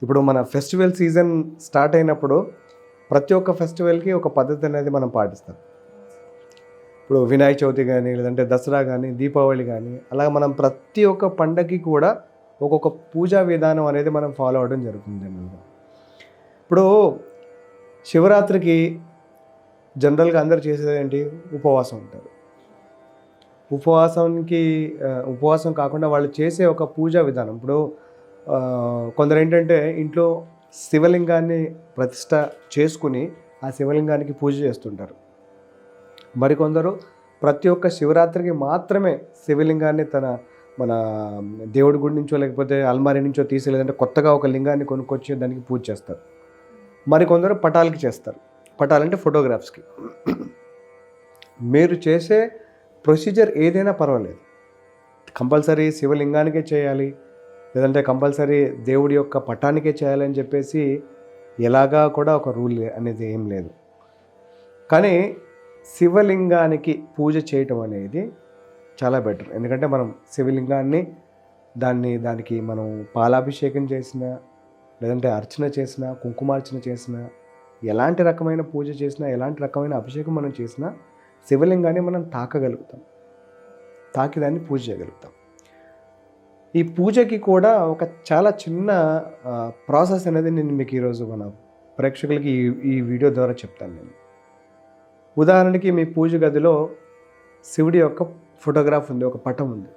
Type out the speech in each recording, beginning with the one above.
ఇప్పుడు మన festival season start అయినప్పుడు ప్రతి ఒక్క ఫెస్టివల్కి ఒక పద్ధతి అనేది మనం పాటిస్తాం. ఇప్పుడు వినాయక చవితి కానీ, లేదంటే దసరా కానీ, దీపావళి కానీ, అలా మనం ప్రతి ఒక్క పండగకి కూడా ఒక్కొక్క పూజా విధానం అనేది మనం ఫాలో అవ్వడం జరుగుతుంది జనరల్గా. ఇప్పుడు శివరాత్రికి జనరల్గా అందరు చేసేది ఏంటి? ఉపవాసం ఉంటారు. ఉపవాసం కాకుండా వాళ్ళు చేసే ఒక పూజా విధానం. ఇప్పుడు కొందరు ఏంటంటే ఇంట్లో శివలింగాన్ని ప్రతిష్ట చేసుకుని ఆ శివలింగానికి పూజ చేస్తుంటారు. మరికొందరు ప్రతి ఒక్క శివరాత్రికి మాత్రమే శివలింగాన్ని మన దేవుడి గుడి నుంచో లేకపోతే అల్మారి నుంచో తీసి, లేదంటే కొత్తగా ఒక లింగాన్ని కొనుక్కొచ్చి దానికి పూజ చేస్తారు. మరికొందరు పటాలకి చేస్తారు. పటాలంటే ఫోటోగ్రాఫ్స్కి. మీరు చేసే ప్రొసీజర్ ఏదైనా పర్వాలేదు, కంపల్సరీ శివలింగానికే చేయాలి, లేదంటే కంపల్సరీ దేవుడి యొక్క పటానికే చేయాలని చెప్పేసి ఎలాగా కూడా ఒక రూల్ అనేది ఏం లేదు. కానీ శివలింగానికి పూజ చేయటం అనేది చాలా బెటర్. ఎందుకంటే మనం శివలింగాన్ని దానికి మనం పాలాభిషేకం చేసినా, లేదంటే అర్చన చేసినా, కుంకుమార్చన చేసినా, ఎలాంటి రకమైన పూజ చేసినా, ఎలాంటి రకమైన అభిషేకం మనం చేసినా శివలింగాన్ని మనం తాకగలుగుతాం, తాకి దాన్ని పూజ చేయగలుగుతాం. ఈ పూజకి కూడా ఒక చాలా చిన్న ప్రాసెస్ అనేది నేను మీకు ఈరోజు మన ప్రేక్షకులకి ఈ వీడియో ద్వారా చెప్తాను. నేను ఉదాహరణకి మీ పూజ గదిలో శివుడి యొక్క ఫోటోగ్రాఫ్ ఉంది, ఒక పటం ఉంది.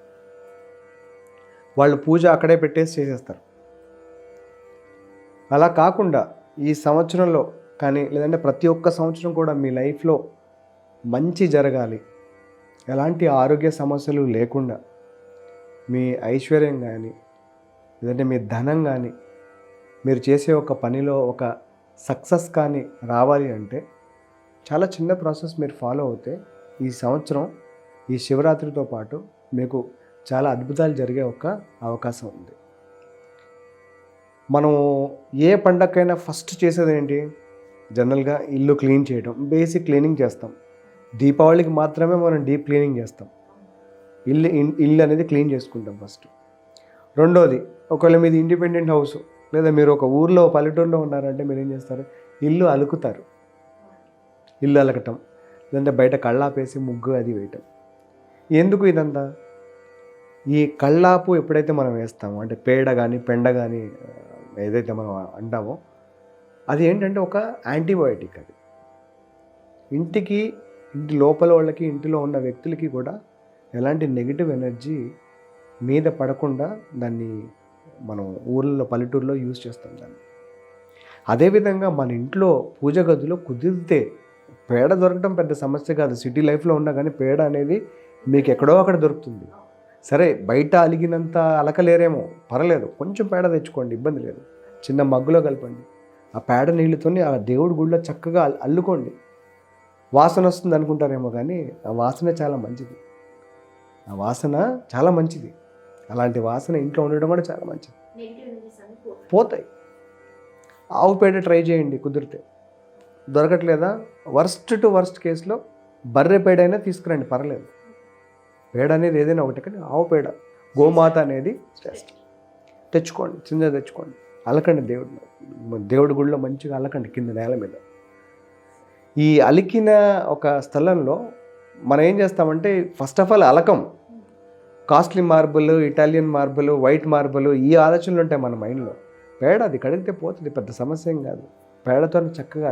వాళ్ళు పూజ అక్కడే పెట్టేసి చేసేస్తారు. అలా కాకుండా ఈ సంవత్సరంలో కానీ, లేదంటే ప్రతి ఒక్క సంవత్సరం కూడా మీ లైఫ్లో మంచి జరగాలి, ఎలాంటి ఆరోగ్య సమస్యలు లేకుండా, మీ ఐశ్వర్యం కానీ, లేదంటే మీ ధనం కానీ, మీరు చేసే ఒక పనిలో ఒక సక్సెస్ కానీ రావాలి అంటే చాలా చిన్న ప్రాసెస్ మీరు ఫాలో అవుతే ఈ సంవత్సరం ఈ శివరాత్రితో పాటు మీకు చాలా అద్భుతాలు జరిగే ఒక అవకాశం ఉంది. మనం ఏ పండగకైనా ఫస్ట్ చేసేది ఏంటి? జనరల్గా ఇల్లు క్లీన్ చేయడం, బేసిక్ క్లీనింగ్ చేస్తాం. దీపావళికి మాత్రమే మనం డీప్ క్లీనింగ్ చేస్తాం. ఇల్లు అనేది క్లీన్ చేసుకుంటాం ఫస్ట్. రెండోది, ఒకవేళ మీది ఇండిపెండెంట్ హౌస్, లేదా మీరు ఒక ఊర్లో పల్లెటూరులో ఉన్నారంటే మీరు ఏం చేస్తారు? ఇల్లు అలుకుతారు. ఇల్లు అలకటం, లేదంటే బయట కళ్ళాపేసి ముగ్గు అది వేయటం. ఎందుకు ఇదంతా? ఈ కళ్ళాపు ఎప్పుడైతే మనం వేస్తామో, అంటే పేడ కానీ పెండ కానీ ఏదైతే మనం అంటామో, అది ఏంటంటే ఒక యాంటీబయాటిక్. అది ఇంటి లోపల వాళ్ళకి, ఇంటిలో ఉన్న వ్యక్తులకి కూడా ఎలాంటి నెగిటివ్ ఎనర్జీ మీద పడకుండా దాన్ని మనం ఊళ్ళో పల్లెటూరులో యూజ్ చేస్తాం దాన్ని. అదేవిధంగా మన ఇంట్లో పూజ గదిలో కుదిరితే పేడ దొరకడం పెద్ద సమస్య కాదు. సిటీ లైఫ్లో ఉన్నా కానీ పేడ అనేది మీకు ఎక్కడో అక్కడ దొరుకుతుంది. సరే, బయట అలిగినంత అలకలేరేమో, పర్లేదు, కొంచెం పేడ తెచ్చుకోండి, ఇబ్బంది లేదు. చిన్న మగ్గులో కలపండి. ఆ పేడ నీళ్ళతోని ఆ దేవుడి గుడిలో చక్కగా అల్లుకోండి. వాసన వస్తుంది అనుకుంటారేమో, కానీ ఆ వాసన చాలా మంచిది. ఆ వాసన చాలా మంచిది. అలాంటి వాసన ఇంట్లో ఉండడం కూడా చాలా మంచిది. పోతాయి. ఆవు పేడ ట్రై చేయండి కుదిరితే. దొరకట్లేదా? వర్స్ట్ కేసులో బర్రె పేడ అయినా తీసుకురండి, పర్లేదు. పేడ అనేది ఏదైనా ఒకటి, కానీ ఆవు పేడ, గోమాత అనేది తెచ్చుకోండి, చిన్నది తెచ్చుకోండి, అలకండి. దేవుడి గుడిలో మంచిగా అలకండి కింద నేల మీద. ఈ అలికిన ఒక స్థలంలో మనం ఏం చేస్తామంటే, ఫస్ట్ ఆఫ్ ఆల్ అలకం. Costly marble, Italian marble, white marble, ఈ ఆలోచనలు ఉంటాయి మన మైండ్లో. పేడ అది కడిగితే పోతుంది, పెద్ద సమస్య ఏం కాదు. పేడతో చక్కగా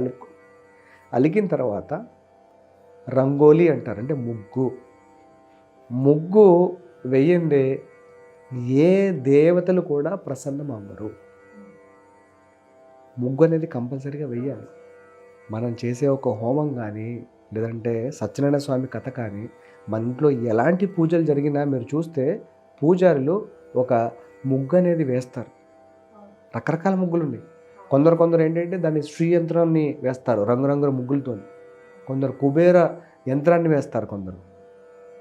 అలికిన తర్వాత రంగోలీ అంటారు, అంటే ముగ్గు వెయ్యందే ఏ దేవతలు కూడా ప్రసన్నం అవ్వరు. ముగ్గు అనేది కంపల్సరీగా వెయ్యాలి. మనం చేసే ఒక హోమం కానీ, లేదంటే సత్యనారాయణ స్వామి కథ కానీ, మన ఇంట్లో ఎలాంటి పూజలు జరిగినా మీరు చూస్తే పూజారులు ఒక ముగ్గు అనేది వేస్తారు. రకరకాల ముగ్గులు ఉన్నాయి. కొందరు ఏంటంటే దాన్ని శ్రీ యంత్రాన్ని వేస్తారు, రంగురంగుల ముగ్గులతో. కొందరు కుబేర యంత్రాన్ని వేస్తారు.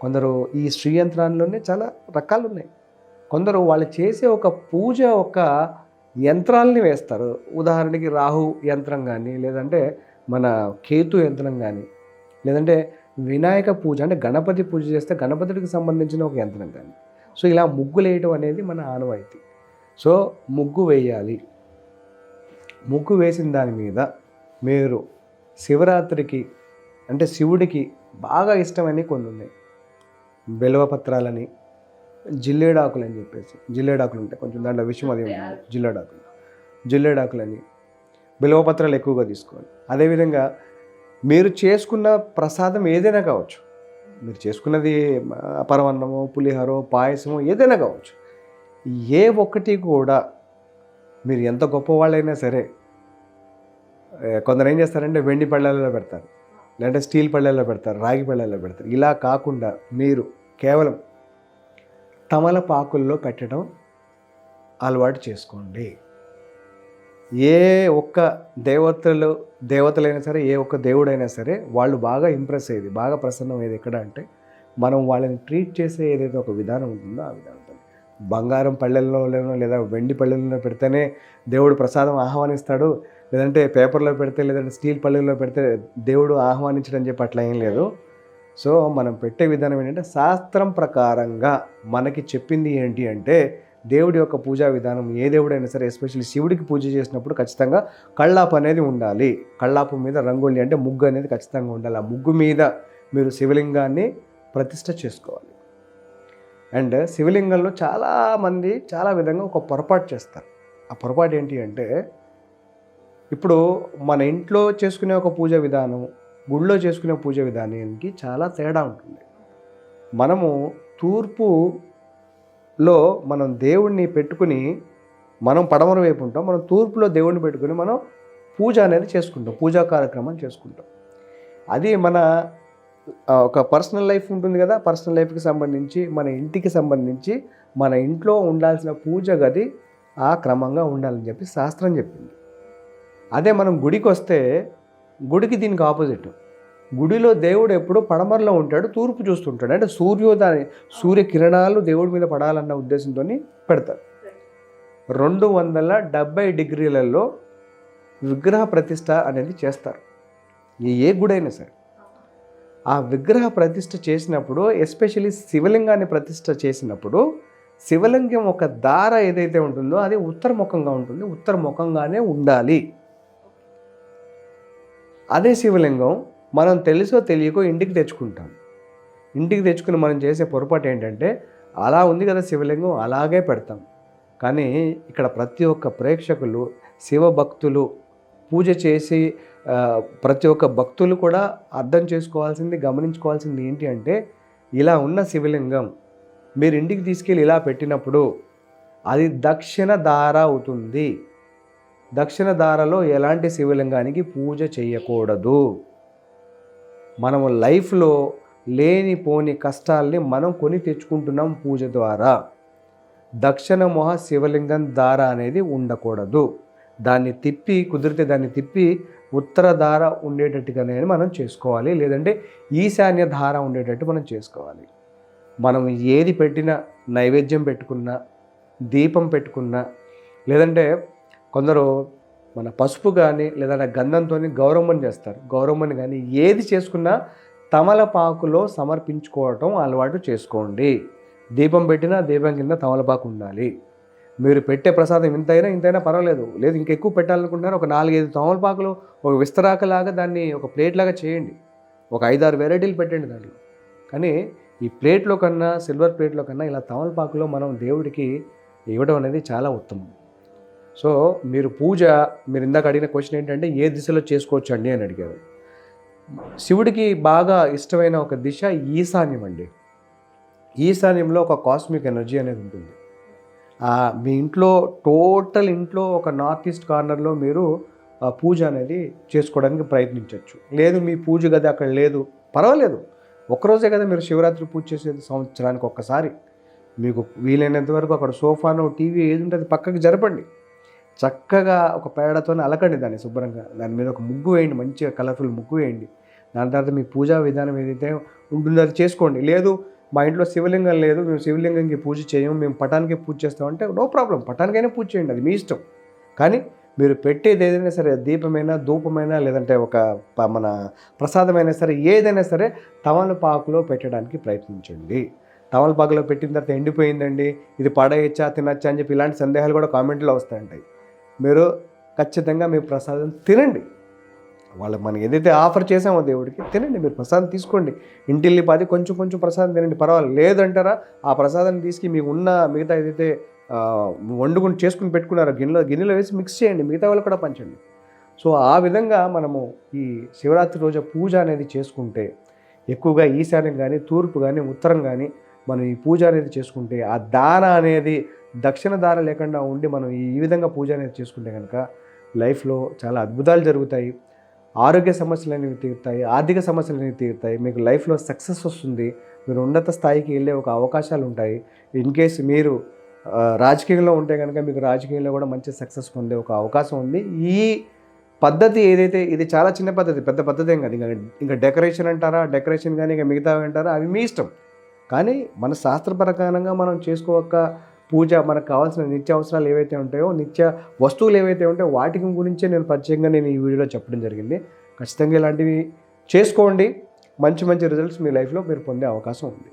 కొందరు ఈ శ్రీ యంత్రాల్లోనే చాలా రకాలు ఉన్నాయి. కొందరు వాళ్ళు చేసే ఒక పూజ ఒక యంత్రాలని వేస్తారు. ఉదాహరణకి రాహు యంత్రం కానీ, లేదంటే మన కేతు యంత్రం కానీ, లేదంటే వినాయక పూజ అంటే గణపతి పూజ చేస్తే గణపతికి సంబంధించిన ఒక యంత్రం కానీ. సో ఇలా ముగ్గులు వేయటం అనేది మన ఆనవాయితీ. సో ముగ్గు వేయాలి. ముగ్గు వేసిన దాని మీద మీరు శివరాత్రికి అంటే శివుడికి బాగా ఇష్టమని కొన్ని ఉన్నాయి. బెలవపత్రాలని, జిల్లేడాకులు అని చెప్పేసి, జిల్లేడాకులు ఉంటాయి కొంచెం, దాంట్లో విషయం అది ఉంటుంది. జిల్లేడాకులని, బిల్వపత్రాలు ఎక్కువగా తీసుకోవాలి. అదేవిధంగా మీరు చేసుకున్న ప్రసాదం ఏదైనా కావచ్చు, మీరు చేసుకున్నది పరమాన్నమో, పులిహోరో, పాయసమో ఏదైనా కావచ్చు, ఏ ఒక్కటి కూడా మీరు ఎంత గొప్పవాళ్ళైనా సరే, కొందరు ఏం చేస్తారంటే వెండి పళ్ళల్లో పెడతారు, లేదంటే స్టీల్ పళ్ళల్లో పెడతారు, రాగి పళ్ళల్లో పెడతారు. ఇలా కాకుండా మీరు కేవలం తమలపాకుల్లో పెట్టడం అలవాటు చేసుకోండి. ఏ ఒక్క దేవతలైనా సరే, ఏ ఒక్క దేవుడైనా సరే, వాళ్ళు బాగా ఇంప్రెస్ అయ్యేది, బాగా ప్రసన్నం అయ్యేది ఎక్కడ అంటే మనం వాళ్ళని ట్రీట్ చేసే ఏదైతే ఒక విధానం ఉంటుందో ఆ విధానంతో. బంగారం పళ్ళెల్లోనో లేదా వెండి పళ్ళెల్లో పెడితేనే దేవుడు ప్రసాదం ఆహ్వానిస్తాడు, లేదంటే పేపర్లో పెడితే, లేదంటే స్టీల్ పళ్ళెల్లో పెడితే దేవుడు ఆహ్వానించడం చెప్పి అట్లా ఏం లేదు. సో మనం పెట్టే విధానం ఏంటంటే శాస్త్రం ప్రకారంగా మనకి చెప్పింది ఏంటి అంటే దేవుడి యొక్క పూజా విధానం, ఏ దేవుడైనా సరే ఎస్పెషల్లీ శివుడికి పూజ చేసినప్పుడు ఖచ్చితంగా కళ్ళాపు అనేది ఉండాలి. కళ్ళాపు మీద రంగోలి అంటే ముగ్గు అనేది ఖచ్చితంగా ఉండాలి. ఆ ముగ్గు మీద మీరు శివలింగాన్ని ప్రతిష్ఠ చేసుకోవాలి. అండ్ శివలింగంలో చాలామంది చాలా విధంగా ఒక పొరపాటు చేస్తారు. ఆ పొరపాటు ఏంటి అంటే, ఇప్పుడు మన ఇంట్లో చేసుకునే ఒక పూజ విధానం, గుళ్ళో చేసుకునే పూజ విధానానికి చాలా తేడా ఉంటుంది. మనము తూర్పులో మనం దేవుణ్ణి పెట్టుకుని, మనం పడమర వైపు ఉంటాం, మనం తూర్పులో దేవుణ్ణి పెట్టుకుని మనం పూజ అనేది చేసుకుంటాం, పూజా కార్యక్రమం చేసుకుంటాం. అది మన ఒక పర్సనల్ లైఫ్ ఉంటుంది కదా, పర్సనల్ లైఫ్కి సంబంధించి, మన ఇంటికి సంబంధించి, మన ఇంట్లో ఉండాల్సిన పూజ గది ఆ క్రమంగా ఉండాలని చెప్పి శాస్త్రం చెప్పింది. అదే మనం గుడికి వస్తే, గుడికి దీనికి ఆపోజిట్. గుడిలో దేవుడు ఎప్పుడూ పడమరలో ఉంటాడు, తూర్పు చూస్తుంటాడు. అంటే సూర్యకిరణాలు దేవుడి మీద పడాలన్న ఉద్దేశంతో పెడతారు. 270 డిగ్రీలలో విగ్రహ ప్రతిష్ఠ అనేది చేస్తారు, ఏ గుడైనా సరే. ఆ విగ్రహ ప్రతిష్ఠ చేసినప్పుడు, ఎస్పెషల్లీ శివలింగాన్ని ప్రతిష్ఠ చేసినప్పుడు, శివలింగం ఒక దార ఏదైతే ఉంటుందో అది ఉత్తరముఖంగా ఉంటుంది, ఉత్తరముఖంగానే ఉండాలి. అదే శివలింగం మనం తెలుసో తెలియకో ఇంటికి తెచ్చుకుంటాం. ఇంటికి తెచ్చుకుని మనం చేసే పొరపాటు ఏంటంటే, అలా ఉంది కదా శివలింగం, అలాగే పెడతాం. కానీ ఇక్కడ ప్రతి ఒక్క ప్రేక్షకులు, శివభక్తులు, పూజ చేసి ప్రతి ఒక్క భక్తులు కూడా అర్థం చేసుకోవాల్సింది, గమనించుకోవాల్సింది ఏంటి అంటే, ఇలా ఉన్న శివలింగం మీరు ఇంటికి తీసుకెళ్ళి ఇలా పెట్టినప్పుడు అది దక్షిణ దార అవుతుంది. దక్షిణ దారలో ఎలాంటి శివలింగానికి పూజ చేయకూడదు. మనము లైఫ్లో లేనిపోని కష్టాల్ని మనం కొని తెచ్చుకుంటున్నాం పూజ ద్వారా. దక్షిణ మొహ శివలింగం దార అనేది ఉండకూడదు. దాన్ని తిప్పి, కుదిరితే దాన్ని తిప్పి ఉత్తర దార ఉండేటట్టుగానే మనం చేసుకోవాలి, లేదంటే ఈశాన్య ధార ఉండేటట్టు మనం చేసుకోవాలి. మనం ఏది పెట్టినా, నైవేద్యం పెట్టుకున్నా, దీపం పెట్టుకున్నా, లేదంటే కొందరు మన పసుపు కానీ లేదంటే గంధంతో గౌరమ్మని చేస్తారు, గౌరమ్మని కానీ ఏది చేసుకున్నా తమలపాకులో సమర్పించుకోవటం అలవాటు చేసుకోండి. దీపం పెట్టినా దీపం కింద తమలపాకు ఉండాలి. మీరు పెట్టే ప్రసాదం ఇంతైనా పర్వాలేదు, లేదు ఇంకా ఎక్కువ పెట్టాలనుకుంటున్నారు, ఒక 4-5 తమలపాకులు ఒక విస్తరాకలాగా దాన్ని ఒక ప్లేట్ లాగా చేయండి, ఒక 5-6 వెరైటీలు పెట్టండి దాంట్లో. కానీ ఈ ప్లేట్లో కన్నా, సిల్వర్ ప్లేట్లో కన్నా ఇలా తమలపాకులో మనం దేవుడికి ఇవ్వడం అనేది చాలా ఉత్తమం. సో మీరు ఇందాక అడిగిన క్వశ్చన్ ఏంటంటే ఏ దిశలో చేసుకోవచ్చు అండి అని అడిగారు. శివుడికి బాగా ఇష్టమైన ఒక దిశ ఈశాన్యం అండి. ఈశాన్యంలో ఒక కాస్మిక్ ఎనర్జీ అనేది ఉంటుంది. మీ ఇంట్లో ఇంట్లో ఒక నార్త్ ఈస్ట్ కార్నర్లో మీరు పూజ అనేది చేసుకోవడానికి ప్రయత్నించవచ్చు. లేదు మీ పూజ గది అక్కడ లేదు, పర్వాలేదు, ఒక్కరోజే కదా మీరు శివరాత్రి పూజ చేసేది, సంవత్సరానికి ఒక్కసారి. మీకు వీలైనంత వరకు అక్కడ సోఫానో టీవీ ఏది ఉంటుంది పక్కకి జరపండి, చక్కగా ఒక పేడతో అలకండి దాన్ని శుభ్రంగా, దాని మీద ఒక ముగ్గు వేయండి, మంచిగా కలర్ఫుల్ ముగ్గు వేయండి. దాని తర్వాత మీ పూజా విధానం ఏదైతే ఉంటుందో అది చేసుకోండి. లేదు మా ఇంట్లో శివలింగం లేదు, మేము శివలింగంకి పూజ చేయము, మేము పటానికి పూజ చేస్తామంటే నో ప్రాబ్లం, పటానికైనా పూజ చేయండి, అది మీ ఇష్టం. కానీ మీరు పెట్టేది ఏదైనా సరే, దీపమైనా, ధూపమైనా, లేదంటే ఒక మన ప్రసాదమైనా సరే, ఏదైనా సరే తమలపాకులో పెట్టడానికి ప్రయత్నించండి. తమలపాకులో పెట్టిన తర్వాత ఎండిపోయిందండి, ఇది పడేయచ్చా, తినచ్చా అని చెప్పి ఇలాంటి సందేహాలు కూడా కామెంట్లో వస్తాయంటాయి. మీరు ఖచ్చితంగా మీరు ప్రసాదం తినండి. మనం ఏదైతే ఆఫర్ చేసామో దేవుడికి తినండి, మీరు ప్రసాదం తీసుకోండి. ఇంటిల్లిపాది కొంచెం కొంచెం ప్రసాదం తినండి, పర్వాలేదు. లేదంటారా ఆ ప్రసాదాన్ని తీసుకు మీకు ఉన్న మిగతా ఏదైతే వండుకుని చేసుకుని పెట్టుకున్నారో గిన్నెలో వేసి మిక్స్ చేయండి, మిగతా వాళ్ళు కూడా పంచండి. సో ఆ విధంగా మనము ఈ శివరాత్రి రోజు పూజ అనేది చేసుకుంటే, ఎక్కువగా ఈశాన్యం కానీ తూర్పు కానీ ఉత్తరం కానీ మనం ఈ పూజ అనేది చేసుకుంటే, ఆ దాన అనేది దక్షిణ దాన లేకుండా ఉండి మనం ఈ విధంగా పూజ అనేది చేసుకుంటే కనుక లైఫ్లో చాలా అద్భుతాలు జరుగుతాయి. ఆరోగ్య సమస్యలు అనేవి తీరుతాయి, ఆర్థిక సమస్యలు అనేవి తీరుతాయి, మీకు లైఫ్లో సక్సెస్ వస్తుంది, మీరు ఉన్నత స్థాయికి వెళ్ళే ఒక అవకాశాలు ఉంటాయి. ఇన్ కేసు మీరు రాజకీయంలో ఉంటే కనుక మీకు రాజకీయంలో కూడా మంచి సక్సెస్ పొందే ఒక అవకాశం ఉంది. ఈ పద్ధతి ఏదైతే ఇది చాలా చిన్న పద్ధతి, పెద్ద పద్ధతి ఏం కాదు. ఇంకా డెకరేషన్ అంటారా, డెకరేషన్ కానీ ఇంకా మిగతా అంటారా, అవి మీ ఇష్టం. కానీ మన శాస్త్ర ప్రకారంగా మనం చేసుకోక పూజ, మనకు కావాల్సిన నిత్య అవసరాలు ఏవైతే ఉంటాయో, నిత్య వస్తువులు ఏవైతే ఉంటాయో వాటి గురించే నేను ప్రత్యేకంగా ఈ వీడియోలో చెప్పడం జరిగింది. ఖచ్చితంగా ఇలాంటివి చేసుకోండి, మంచి మంచి రిజల్ట్స్ మీ లైఫ్లో మీరు పొందే అవకాశం ఉంది.